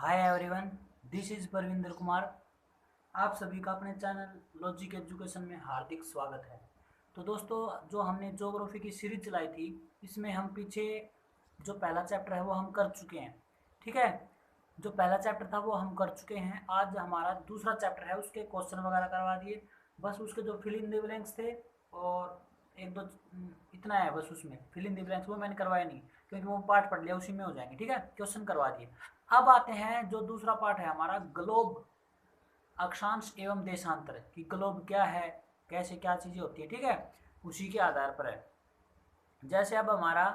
Hi everyone, this is Parvinder Kumar. आप सभी का अपने चैनल लॉजिक एजुकेशन में हार्दिक स्वागत है। तो दोस्तों, जो हमने ज्योग्राफी की सीरीज चलाई थी, इसमें हम पीछे जो पहला चैप्टर है वो हम कर चुके हैं। ठीक है, जो पहला चैप्टर था वो हम कर चुके हैं। आज हमारा दूसरा चैप्टर है, उसके क्वेश्चन वगैरह करवा दिए। बस उसके जो फिल इन द ब्लैंक्स थे और एक दो इतना है, बस उसमें फिल इन द ब्लैंक्स वो मैंने करवाया नहीं, क्योंकि वो पार्ट पढ़ लिया, उसी में हो जाएंगे। ठीक है, क्वेश्चन करवा दिए। अब आते हैं जो दूसरा पार्ट है हमारा, ग्लोब, अक्षांश एवं देशांतर, कि ग्लोब क्या है, कैसे क्या चीज़ें होती है। ठीक है, उसी के आधार पर है। जैसे अब हमारा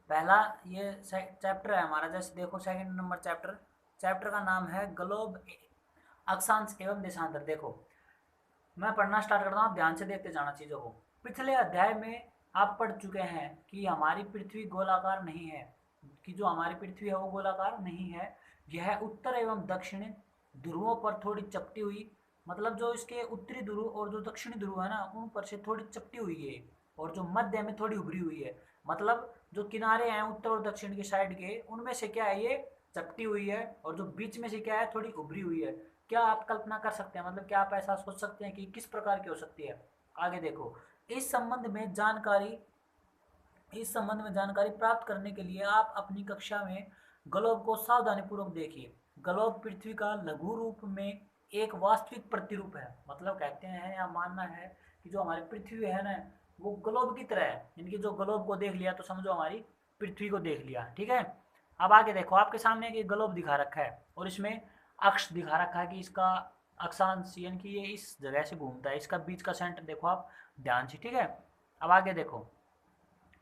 पहला ये चैप्टर है हमारा, जैसे देखो सेकंड नंबर चैप्टर, चैप्टर का नाम है ग्लोब, अक्षांश एवं देशांतर। देखो, मैं पढ़ना स्टार्ट करता हूँ, आप ध्यान से देखते जाना चीज़ों को। पिछले अध्याय में आप पढ़ चुके हैं कि हमारी पृथ्वी गोलाकार नहीं है, कि जो हमारी पृथ्वी है वो गोलाकार नहीं है। यह उत्तर एवं दक्षिण ध्रुवों पर थोड़ी चपटी हुई, मतलब जो इसके उत्तरी ध्रुव और जो दक्षिणी ध्रुव है ना, उन पर से थोड़ी चपटी हुई है, और जो मध्य में थोड़ी उभरी हुई है। मतलब जो किनारे हैं उत्तर और दक्षिण के साइड के, उनमें से क्या है, ये चपटी हुई है, और जो बीच में से क्या है, थोड़ी उभरी हुई है। क्या आप कल्पना कर सकते हैं, मतलब क्या आप ऐसा सोच सकते हैं कि किस प्रकार की हो सकती है? आगे देखो। इस संबंध में जानकारी इस संबंध में जानकारी प्राप्त करने के लिए आप अपनी कक्षा में ग्लोब को सावधानीपूर्वक देखिए। ग्लोब पृथ्वी का लघु रूप में एक वास्तविक प्रतिरूप है। मतलब कहते हैं या मानना है कि जो हमारी पृथ्वी है ना, वो ग्लोब की तरह है। यानी कि जो ग्लोब को देख लिया तो समझो हमारी पृथ्वी को देख लिया। ठीक है, अब आगे देखो, आपके सामने एक ग्लोब दिखा रखा है, और इसमें अक्ष दिखा रखा है कि इसका अक्षांश, यानी कि ये इस जगह से घूमता है। इसका बीच का सेंटर देखो आप ध्यान से। ठीक है, अब आगे देखो,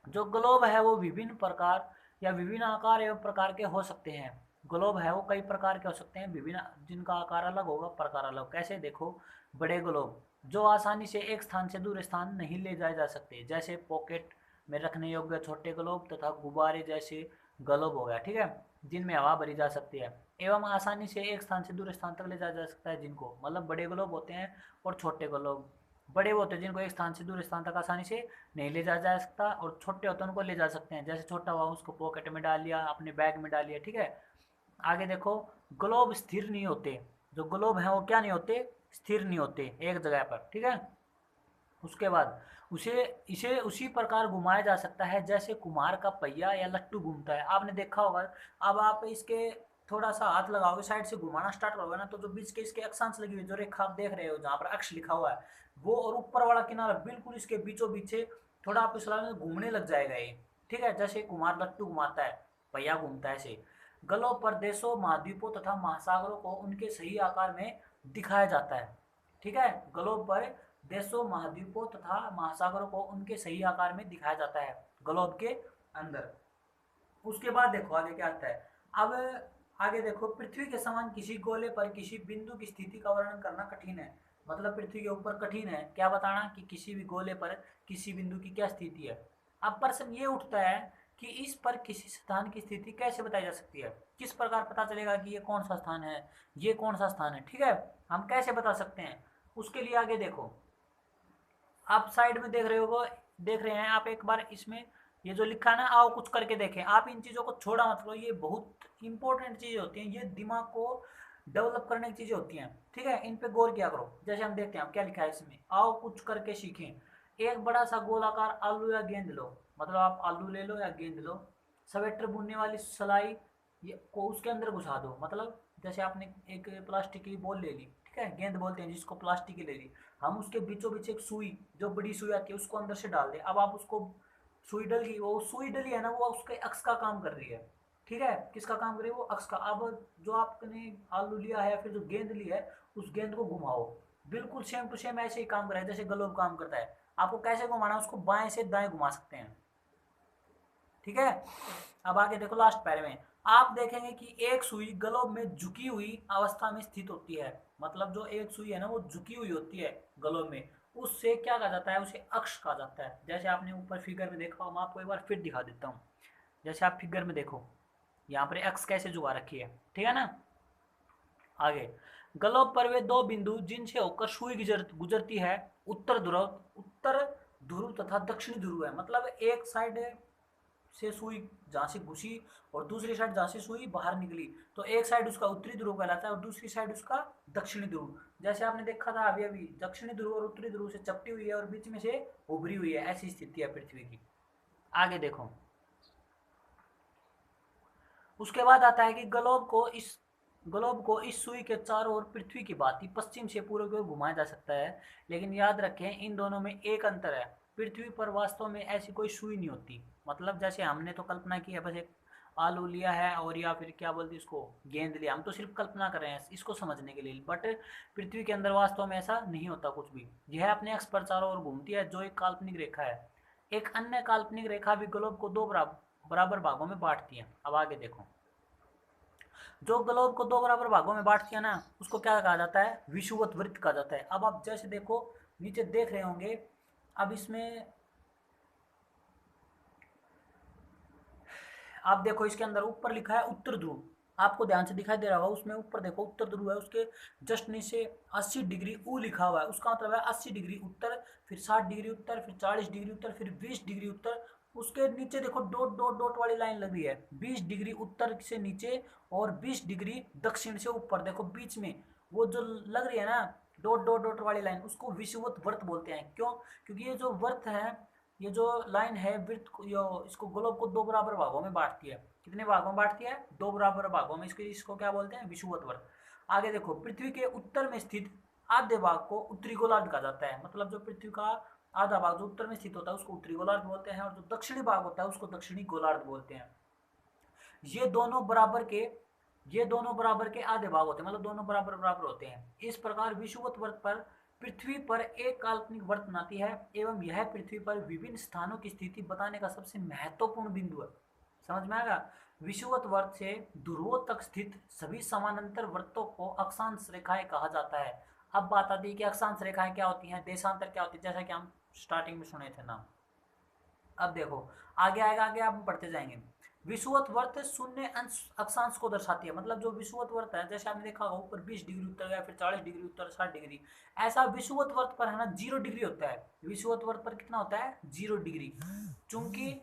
जो ग्लोब है वो विभिन्न प्रकार या विभिन्न आकार एवं प्रकार के हो सकते हैं। ग्लोब है वो कई प्रकार के हो सकते हैं, विभिन्न, जिनका आकार अलग होगा, प्रकार अलग। कैसे? देखो, बड़े ग्लोब जो आसानी से एक स्थान से दूसरे स्थान नहीं ले जाए जा सकते, जैसे पॉकेट में रखने योग्य छोटे ग्लोब, तथा गुब्बारे जैसे ग्लोब हो गया। ठीक है, जिनमें हवा भरी जा सकती है एवं आसानी से एक स्थान से दूसरे स्थान तक ले जाया जा सकता है, जिनको, मतलब बड़े ग्लोब होते हैं। और छोटे ग्लोब, बड़े वो होते हैं जिनको एक स्थान से दूसरे स्थान तक आसानी से नहीं ले जाया जा सकता, और छोटे होते हैं उनको ले जा सकते हैं। जैसे छोटा हुआ उसको पॉकेट में डाल लिया, अपने बैग में डाल लिया। ठीक है, आगे देखो, ग्लोब स्थिर नहीं होते। जो ग्लोब हैं वो क्या नहीं होते, स्थिर नहीं होते एक जगह पर। ठीक है, उसके बाद उसे इसे उसी प्रकार घुमाया जा सकता है जैसे कुम्हार का पहिया या लट्टू घूमता है। आपने देखा होगा। अब आप इसके थोड़ा सा हाथ लगाओगे, साइड से घुमाना स्टार्ट करोगे ना, तो जो बीच के इसके अक्षांश लगी हुई जो रेखा आप देख रहे हो, जहाँ पर अक्ष लिखा हुआ है, वो और ऊपर वाला किनारा बिल्कुल इसके बीचों बीच से थोड़ा आप इस में घूमने लग जाएगा ये। ठीक है, जैसे कुम्हार लट्टू घुमाता है, पहिया घूमता है, ऐसे गलों पर देशों, महाद्वीपों तथा महासागरों को उनके सही आकार में दिखाया जाता है। ठीक है, ग्लोब पर देशों, महाद्वीपों तथा महासागरों को उनके सही आकार में दिखाया जाता है ग्लोब के अंदर। उसके बाद देखो आगे क्या आता है। अब आगे देखो, पृथ्वी के समान किसी गोले पर किसी बिंदु की स्थिति का वर्णन करना कठिन है। मतलब पृथ्वी के ऊपर कठिन है क्या बताना, कि किसी भी गोले पर किसी बिंदु की क्या स्थिति है। अब प्रश्न ये उठता है कि इस पर किसी स्थान की स्थिति कैसे बताई जा सकती है? किस प्रकार पता चलेगा कि ये कौन सा स्थान है, ये कौन सा स्थान है? ठीक है, हम कैसे बता सकते हैं? उसके लिए आगे देखो, आप साइड में देख रहे हैं आप, एक बार इसमें ये जो लिखा है ना, आओ कुछ करके देखें। आप इन चीज़ों को छोड़ा मत करो, ये बहुत इंपॉर्टेंट चीज़ें होती हैं, ये दिमाग को डेवलप करने की चीज़ें होती हैं। ठीक है, इन पे गौर किया करो। जैसे हम देखते हैं, क्या लिखा है इसमें, आओ कुछ करके सीखें। एक बड़ा सा गोलाकार आलू या गेंद लो, मतलब आप आलू ले लो या गेंद लो, स्वेटर बुनने वाली सलाई ये को उसके अंदर घुसा दो। मतलब जैसे आपने एक प्लास्टिक की बॉल ले ली, ठीक है, गेंद बोलते हैं जिसको, प्लास्टिक की ले ली, हम उसके बीचों बीच एक सुई, जो बड़ी सुई आती है, उसको अंदर से डाल दें। अब आप उसको, सुई डल गई, वो सुई डली है ना, वो उसके अक्ष का काम कर रही है। ठीक है, किसका काम कर रही है? वो अक्ष का। अब जो आपने आलू लिया है, फिर जो गेंद ली है, उस गेंद को घुमाओ, बिल्कुल सेम टू सेम ऐसे ही काम कर रहा है जैसे ग्लोब काम करता है। आपको कैसे घुमाना है उसको, बाएं से दाएं घुमा सकते हैं। ठीक है, अब आगे देखो, लास्ट पैरे में आप देखेंगे कि एक सुई ग्लोब में झुकी हुई अवस्था में स्थित होती है। मतलब जो एक सुई है ना, वो झुकी हुई होती है ग्लोब में, उससे क्या कहा जाता है? उसे अक्ष कहा जाता है। जैसे आपने ऊपर फिगर में देखा, मैं आपको एक बार फिर दिखा देता हूँ। जैसे आप फिगर में देखो, यहाँ पर अक्ष कैसे झुका रखी है। ठीक है ना, आगे, ग्लोब पर वे दो बिंदु जिनसे होकर सुई गुजरती है, उत्तर ध्रुव तथा दक्षिणी ध्रुव है। मतलब एक साइड से सुई जहाँ से घुसी और दूसरी साइड जहाँ से सुई बाहर निकली, तो एक साइड उसका उत्तरी ध्रुव कहलाता है और दूसरी साइड उसका दक्षिणी ध्रुव। जैसे आपने देखा था अभी अभी, दक्षिणी ध्रुव और उत्तरी ध्रुव से चपटी हुई है और बीच में से उभरी हुई है, ऐसी स्थिति है पृथ्वी की। आगे देखो, उसके बाद आता है कि ग्लोब को इस सुई के चारों ओर पृथ्वी की भांति पश्चिम से पूर्व की ओर घुमाया जा सकता है, लेकिन याद रखें इन दोनों में एक अंतर है, पृथ्वी पर वास्तव में ऐसी कोई सुई नहीं होती। मतलब जैसे हमने तो कल्पना की है, बस एक आलू लिया है और या फिर क्या बोलते हैं इसको, गेंद लिया, हम तो सिर्फ कल्पना कर रहे हैं इसको समझने के लिए, बट पृथ्वी के अंदर वास्तव में ऐसा नहीं होता कुछ भी। यह अपने अक्ष पर चारों ओर घूमती है, जो एक काल्पनिक रेखा है। एक अन्य काल्पनिक रेखा भी ग्लोब को दो बराबर भागों में बांटती है। अब आगे देखो, जो ग्लोब को दो बराबर भागों में बांटती है ना, उसको क्या कहा जाता है, विषुवत वृत्त कहा जाता है। अब आप जैसे देखो, नीचे देख रहे होंगे, अब इसमें आप देखो, इसके अंदर ऊपर लिखा है उत्तर ध्रुव, आपको ध्यान से दिखाई दे रहा होगा, उसमें ऊपर देखो उत्तर ध्रुव है, उसके जस्ट नीचे 80 डिग्री ऊ लिखा हुआ है, उसका मतलब है 80 डिग्री उत्तर, फिर 60 डिग्री उत्तर, फिर 40 डिग्री उत्तर, फिर 20 डिग्री उत्तर। उसके नीचे देखो डॉट डॉट डॉट वाली लाइन लगी है, 20 डिग्री उत्तर से नीचे और 20 डिग्री दक्षिण से ऊपर। देखो बीच में वो जो लग रही है ना डॉट डॉट डॉट वाली लाइन, उसको विषुवत वर्त बोलते हैं। क्यों? क्योंकि ये जो वर्त है, ये जो लाइन है वृत्त को, इसको ग्लोब को दो बराबर भागों में बांटती है। कितने भागों में बांटती है? दो बराबर भागों में। इसको क्या बोलते हैं? विषुवत वर्त। आगे देखो, पृथ्वी के उत्तर में स्थित आधे भाग को उत्तरी गोलार्ध कहा जाता है। मतलब जो पृथ्वी का आधा भाग जो उत्तर में स्थित होता है उसको उत्तरी गोलार्ध बोलते हैं, और जो दक्षिणी भाग होता है उसको दक्षिणी गोलार्ध बोलते हैं। ये दोनों बराबर के आधे भाग होते हैं, मतलब दोनों बराबर बराबर होते हैं। इस प्रकार विषुवत वर्त पर पृथ्वी पर एक काल्पनिक वर्त बनाती है, एवं यह पृथ्वी पर विभिन्न स्थानों की स्थिति बताने का सबसे महत्वपूर्ण बिंदु है। समझ में आएगा? विषुवत वर्त से ध्रुवों तक स्थित सभी समानांतर वर्तों को अक्षांश रेखाएं कहा जाता है। अब बात आती है कि अक्षांश रेखाएं क्या होती हैं, देशांतर क्या होती है, जैसा कि हम स्टार्टिंग में सुने थे नाम। अब देखो आगे आएगा, आगे आप बढ़ते जाएंगे। विषुवत वर्त शून्य अंश अक्षांश को दर्शाती है। मतलब जो विषुवत वर्त है, जैसे आपने देखा होगा ऊपर 20 डिग्री उत्तर गया, फिर 40 डिग्री उत्तर, 60 डिग्री, ऐसा विषुवत वर्त पर है ना 0 डिग्री होता है। विषुवत वर्त पर कितना होता है? 0 डिग्री। चूंकि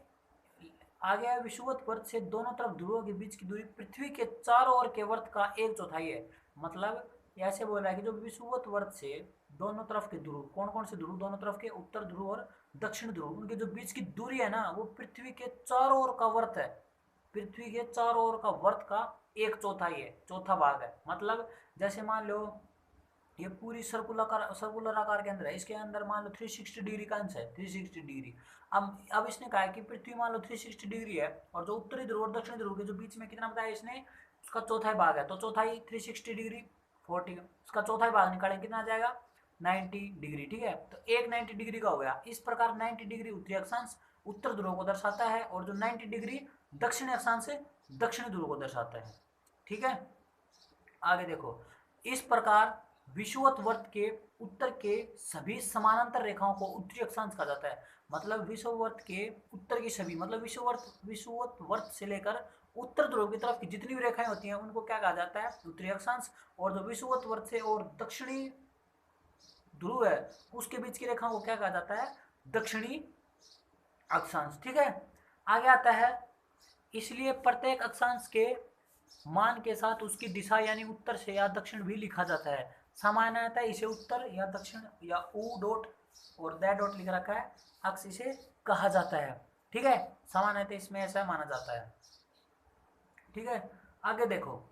आगे है, विषुवत वर्त से दोनों तरफ ध्रुवों के बीच की दूरी पृथ्वी के चारों ओर के वर्त का 1/4 है। मतलब ऐसे बोल रहा है कि जो विषुवत वर्त से दोनों तरफ के ध्रुव, कौन कौन से ध्रुव? दोनों तरफ के, उत्तर ध्रुव और दक्षिण ध्रुव, उनके जो बीच की दूरी है ना, वो पृथ्वी के चारों ओर का वर्त है। पृथ्वी के चारों ओर का वर्त का 1/4 है, चौथा भाग है। मतलब जैसे मान लो ये पूरी सर्कुलर आकार के अंदर है, इसके अंदर मान लो 360 डिग्री का अंश है, 360 डिग्री। अब इसने कहा है कि पृथ्वी मान लो 360 डिग्री है, और जो उत्तरी ध्रुव और दक्षिणी ध्रुव के जो बीच में कितना बताया इसने, उसका चौथाई भाग है, तो चौथाई 360 डिग्री 40, उसका चौथाई भाग निकालेंगे कितना आ जाएगा? 90 डिग्री। ठीक है, तो एक 90 डिग्री का हो गया। इस प्रकार 90 डिग्री उत्तरी अक्षांश उत्तर ध्रुव को दर्शाता है, और जो 90 डिग्री दक्षिणी अक्षांश से दक्षिणी ध्रुव को दर्शाता है। ठीक है, आगे देखो, इस प्रकार विषुवत वर्त के उत्तर के सभी समानांतर रेखाओं को उत्तरी अक्षांश कहा जाता है। मतलब विषुववर्त के उत्तर की सभी, मतलब विषुवत वर्त से लेकर उत्तर ध्रुव की तरफ की जितनी भी रेखाएं होती हैं उनको क्या कहा जाता है? उत्तरी अक्षांश। और जो विषुवत वर्त से और दक्षिणी ध्रुव है उसके बीच की रेखाओं को क्या कहा जाता है? दक्षिणी अक्षांश। ठीक है, आगे आता है, इसलिए प्रत्येक अक्षांश के मान के साथ उसकी दिशा यानी उत्तर से या दक्षिण भी लिखा जाता है। सामान्यतः इसे उत्तर या दक्षिण या ऊ डॉट और दैट डॉट लिख रखा है, अक्ष इसे कहा जाता है। ठीक है, सामान्यतः इसमें ऐसा माना जाता है। ठीक है, आगे देखो,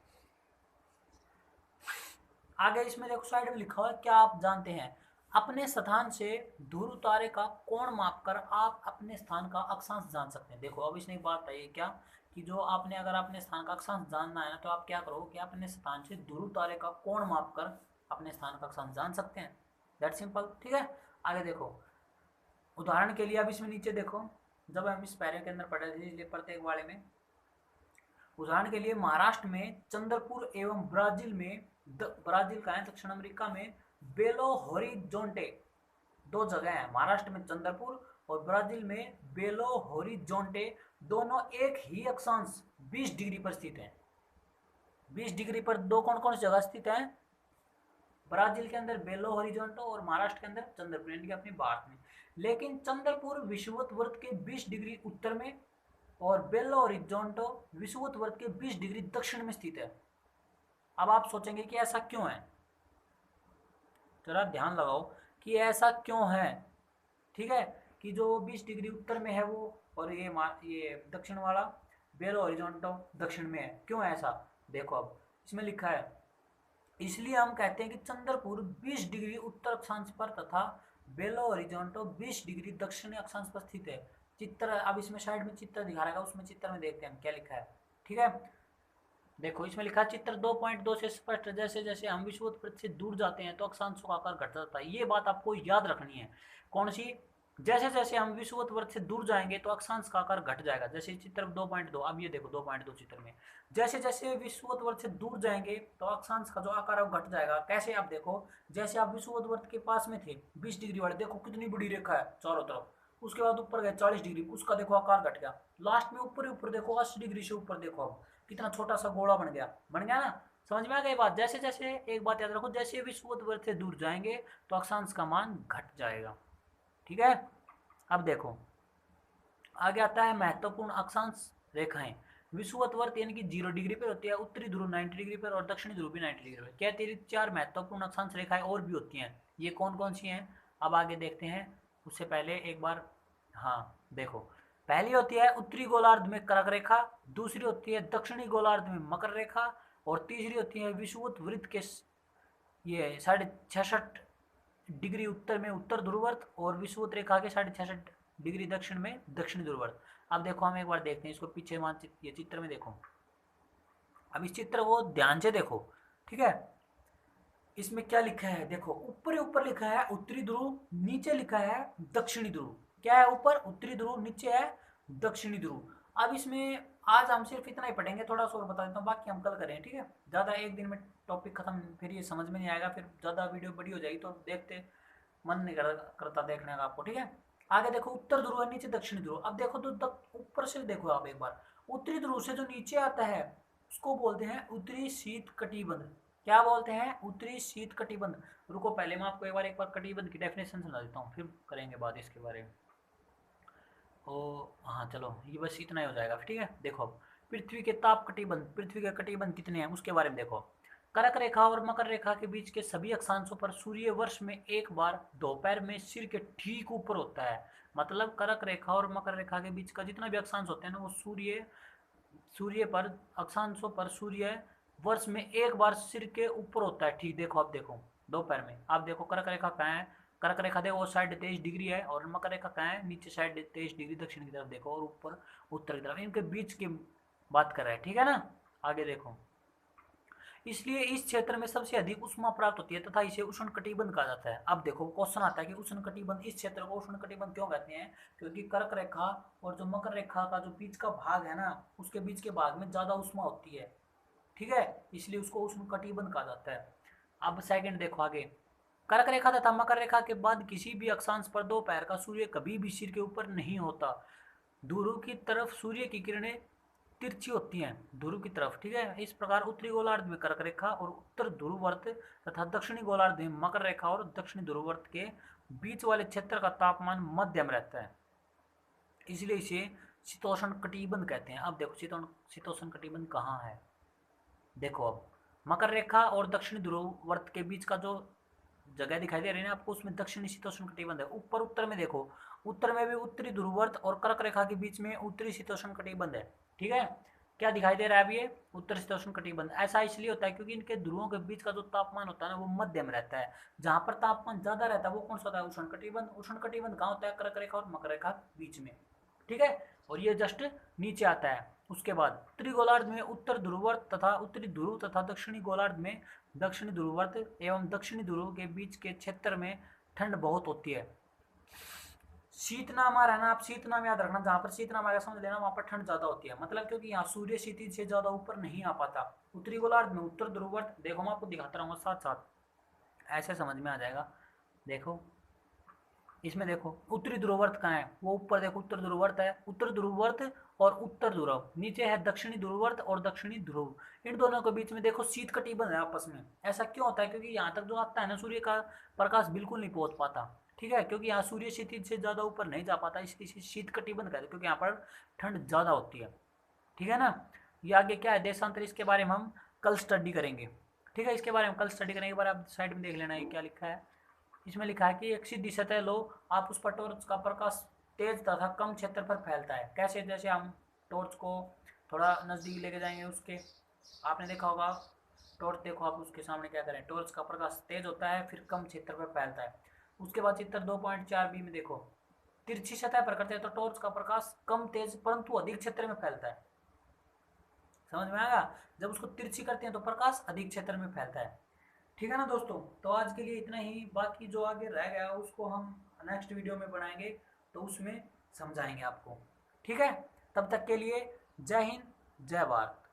आगे इसमें देखो साइड में लिखा हुआ है, क्या आप जानते हैं अपने स्थान से ध्रुव तारे का कोण मापकर आप अपने स्थान का अक्षांश जान सकते हैं। देखो अब इसने एक बात बताई है क्या, कि जो आपने अगर अपने स्थान का अक्षांश जानना है ना, तो आप क्या करो कि अपने स्थान से ध्रुव तारे का कोण मापकर अपने स्थान का अक्षांश जान सकते हैं। That simple. ठीक है, आगे देखो, उदाहरण के लिए अब इसमें नीचे देखो, जब हम इस पैरे के अंदर पढ़े थे इसलिए प्रत्येक वाले में, उदाहरण के लिए महाराष्ट्र में चंद्रपुर एवं ब्राजील का है दक्षिण अमेरिका में बेलो होरिजोंटे, दो जगह है, महाराष्ट्र में चंद्रपुर और ब्राजील में बेलो होरिजोंटे, दोनों एक ही अक्षांश 20 डिग्री पर स्थित हैं। 20 डिग्री पर दो कौन कौन सी जगह स्थित है? ब्राजील के अंदर बेलो होरिजोंटो और महाराष्ट्र के अंदर चंद्रपुर, यानी कि अपने भारत में। लेकिन चंद्रपुर विषुवत वर्त के 20 डिग्री उत्तर में और बेलो हॉरिजॉन्टो विषुवत वृत्त के 20 डिग्री दक्षिण में स्थित है। अब आप सोचेंगे कि ऐसा क्यों है, जरा ध्यान लगाओ कि ऐसा क्यों है। ठीक है, कि जो 20 डिग्री उत्तर में है वो, और ये दक्षिण वाला बेलो हॉरिजॉन्टो दक्षिण में है, क्यों है ऐसा। देखो अब इसमें लिखा है, इसलिए हम कहते हैं कि चंद्रपुर 20 डिग्री उत्तर अक्षांश पर तथा बेलो हॉरिजॉन्टो 20 डिग्री दक्षिणी अक्षांश पर स्थित है। चित्र अब इसमें साइड में चित्र दिखा रहेगा, उसमें चित्र में देखते हैं हम क्या लिखा है। ठीक है, देखो इसमें लिखा है चित्र 2.2 से स्पष्ट है, जैसे जैसे हम विषुवत वृत्त से दूर जाते हैं तो अक्षांशों का आकार घटता जाता है। ये बात आपको याद रखनी है। कौन सी, जैसे जैसे हम विषुवत वृत्त से दूर जाएंगे तो अक्षांश का आकार घट जाएगा। जैसे चित्र 2.2, अब ये देखो 2.2 चित्र में, जैसे जैसे विषुवत वृत्त से दूर जाएंगे तो अक्षांश का जो आकार है वो घट जाएगा। कैसे, आप देखो जैसे आप विषुवत वृत्त के पास में थे 20 डिग्री वाले, देखो कितनी बड़ी रेखा है चारों तरफ, उसके बाद ऊपर गए 40 डिग्री, उसका देखो आकार घट गया। लास्ट में ऊपर ही ऊपर देखो 80 डिग्री से ऊपर देखो अब कितना छोटा सा गोला बन गया ना। समझ में आ गई बात। जैसे जैसे एक बात याद रखो, जैसे विषुवत वृत्त से दूर जाएंगे तो अक्षांश का मान घट जाएगा। ठीक है, अब देखो आगे आता है महत्वपूर्ण अक्षांश रेखाएं। विषुवत वृत्त यानी कि 0 डिग्री पर होती है, उत्तरी ध्रुव 90 डिग्री पर और दक्षिणी ध्रुव भी 90 डिग्री पर। क्या तेरी 4 महत्वपूर्ण अक्षांश रेखाएं और भी होती हैं, ये कौन कौन सी हैं अब आगे देखते हैं। उससे पहले एक बार, हाँ देखो, पहली होती है उत्तरी गोलार्ध में कर्क रेखा, दूसरी होती है दक्षिणी गोलार्ध में मकर रेखा, और तीसरी होती है विषुवत वृत्त के ये 66.5 डिग्री उत्तर में उत्तर ध्रुववर्त और विषुवत रेखा के 66.5 डिग्री दक्षिण में दक्षिणी ध्रुववर्त। अब देखो हम एक बार देखते हैं इसको, पीछे मानचित्र ये चित्र में देखो, अब इस चित्र को ध्यान से देखो। ठीक है, इसमें क्या लिखा है देखो, ऊपर ऊपर लिखा है उत्तरी ध्रुव, नीचे लिखा है दक्षिणी ध्रुव। क्या है, ऊपर उत्तरी ध्रुव, नीचे है दक्षिणी ध्रुव। अब इसमें आज हम सिर्फ इतना ही पढ़ेंगे, थोड़ा सा और बता देता हूँ, बाकी हम कल करें। ठीक है, ज़्यादा एक दिन में टॉपिक खत्म, फिर ये समझ में नहीं आएगा, फिर ज़्यादा वीडियो बड़ी हो जाएगी तो देखते मन नहीं करता देखने का आपको। ठीक है, आगे देखो उत्तर ध्रुव है, नीचे दक्षिणी ध्रुव। अब देखो तो ऊपर से देखो आप एक बार, उत्तरी ध्रुव से जो नीचे आता है उसको बोलते हैं उत्तरी शीत कटिबंध। क्या बोलते हैं, उत्तरी शीत कटिबंध। रुको पहले मैं आपको एक बार कटिबंध की डेफिनेशन समझा देता हूँ, फिर करेंगे बात इसके बारे में। ओ हाँ चलो, ये बस इतना ही हो जाएगा। ठीक है, देखो अब पृथ्वी के ताप कटिबंध, पृथ्वी के कटिबंध कितने हैं उसके बारे में देखो। कर्क रेखा और मकर रेखा के बीच के सभी अक्षांशों पर सूर्य वर्ष में एक बार दोपहर में सिर के ठीक ऊपर होता है। मतलब कर्क रेखा और मकर रेखा के बीच का जितना भी अक्षांश होते हैं ना, वो सूर्य सूर्य पर अक्षांशों पर सूर्य वर्ष में एक बार सिर के ऊपर होता है। ठीक, देखो अब देखो दोपहर में, आप देखो कर्क रेखा कहाँ है, कर्क रेखा देखो साइड 23 डिग्री है, और मकर रेखा कहाँ है, नीचे साइड 23 डिग्री दक्षिण की तरफ देखो, और ऊपर उत्तर की तरफ, इनके बीच की बात कर रहा है। ठीक है ना, आगे देखो, इसलिए इस क्षेत्र में सबसे अधिक ऊष्मा प्राप्त होती है तथा इसे उष्ण कटिबंध कहा जाता है। अब देखो क्वेश्चन आता है कि उष्ण कटिबंध, इस क्षेत्र को उष्ण कटिबंध क्यों कहते हैं, क्योंकि कर्क रेखा और जो मकर रेखा का जो बीच का भाग है ना, उसके बीच के भाग में ज्यादा उष्मा होती है। ठीक है, इसलिए उसको उष्ण कटिबंध कहा जाता है। अब सेकंड देखो आगे, कर्क रेखा तथा मकर रेखा के बाद किसी भी अक्षांश पर दोपहर का सूर्य कभी भी सिर के ऊपर नहीं होता। ध्रुव की तरफ सूर्य की किरणें तिरछी होती हैं, ध्रुव की तरफ। ठीक है, इस प्रकार उत्तरी गोलार्ध में कर्क रेखा और उत्तर ध्रुववर्त तथा दक्षिणी गोलार्ध में मकर रेखा और दक्षिणी ध्रुववर्त के बीच वाले क्षेत्र का तापमान मध्यम रहता है, इसलिए इसे शीतोष्ण कटिबंध कहते हैं। अब देखो शीतोष्ण कटिबंध कहाँ है, देखो अब मकर रेखा और दक्षिणी ध्रुववर्त के बीच का जो जगह दिखाई दे रही है ना आपको, उसमें दक्षिणी शीतोष्ण कटिबंध है। ऊपर उत्तर में देखो, उत्तर में भी उत्तरी ध्रुववर्त और कर्क रेखा के बीच में उत्तरी शीतोष्ण कटिबंध है। ठीक है, क्या दिखाई दे रहा है अब, ये उत्तर शीतोष्ण कटिबंध। ऐसा इसलिए होता है क्योंकि इनके ध्रुवों के बीच का जो तापमान होता है ना, वो मध्यम रहता है। जहां पर तापमान ज्यादा रहता है वो कौन सा होता है, उष्ण कटिबंध। उष्ण कटिबंध कहाँ होता है, कर्क रेखा और मकर रेखा बीच में। ठीक है, और ये जस्ट नीचे आता है। उसके बाद उत्तरी गोलार्ध में उत्तर ध्रुववर्त तथा उत्तरी ध्रुव तथा दक्षिणी गोलार्ध में दक्षिणी ध्रुववर्त एवं दक्षिणी ध्रुव के बीच के क्षेत्र में ठंड बहुत होती है। शीतनामा रहना, आप शीतनाम याद रखना, जहां पर शीतनाम आएगा समझ लेना वहां पर ठंड ज्यादा होती है। मतलब क्योंकि यहाँ सूर्य क्षितिज से ज्यादा ऊपर नहीं आ पाता। उत्तरी गोलार्ध में उत्तर ध्रुववर्त, देखो मैं आपको दिखाता रहूंगा साथ साथ, ऐसे समझ में आ जाएगा। देखो इसमें देखो उत्तरी ध्रुववर्त कहाँ है, वो ऊपर देखो उत्तर ध्रुववर्त है, उत्तर ध्रुववर्त और उत्तर ध्रुव, नीचे है दक्षिणी ध्रुववर्त और दक्षिणी ध्रुव। इन दोनों के बीच में देखो शीत कटिबंध है आपस में। ऐसा क्यों होता है, क्योंकि यहाँ तक जो आता है ना सूर्य का प्रकाश बिल्कुल नहीं पहुंच पाता। ठीक है, क्योंकि यहाँ सूर्य क्षितिज से ज़्यादा ऊपर नहीं जा पाता, इसे शीत कटिबंध कहते हैं, क्योंकि यहाँ पर ठंड ज़्यादा होती है। ठीक है ना। ये आगे क्या है देशांतर, इसके बारे में हम कल स्टडी करेंगे। ठीक है, इसके बारे में कल स्टडी करेंगे। एक बार आप साइड में देख लेना ये क्या लिखा है। इसमें लिखा है कि एक सीधी सतह लो, आप उस पर टॉर्च का प्रकाश तेज तथा कम क्षेत्र पर फैलता है। कैसे, जैसे हम टॉर्च को थोड़ा नज़दीक लेके जाएंगे उसके, आपने देखा होगा टॉर्च, देखो आप उसके सामने क्या करें, टॉर्च का प्रकाश तेज होता है फिर कम क्षेत्र पर फैलता है। उसके बाद चित्र 2.4b में देखो, तिरछी सतह पर करते हैं तो टॉर्च का प्रकाश कम तेज परंतु अधिक क्षेत्र में फैलता है। समझ में आएगा, जब उसको तिरछी करते हैं तो प्रकाश अधिक क्षेत्र में फैलता है। ठीक है ना दोस्तों, तो आज के लिए इतना ही, बाकी जो आगे रह गया उसको हम नेक्स्ट वीडियो में बनाएंगे, तो उसमें समझाएंगे आपको। ठीक है, तब तक के लिए जय हिंद, जय भारत।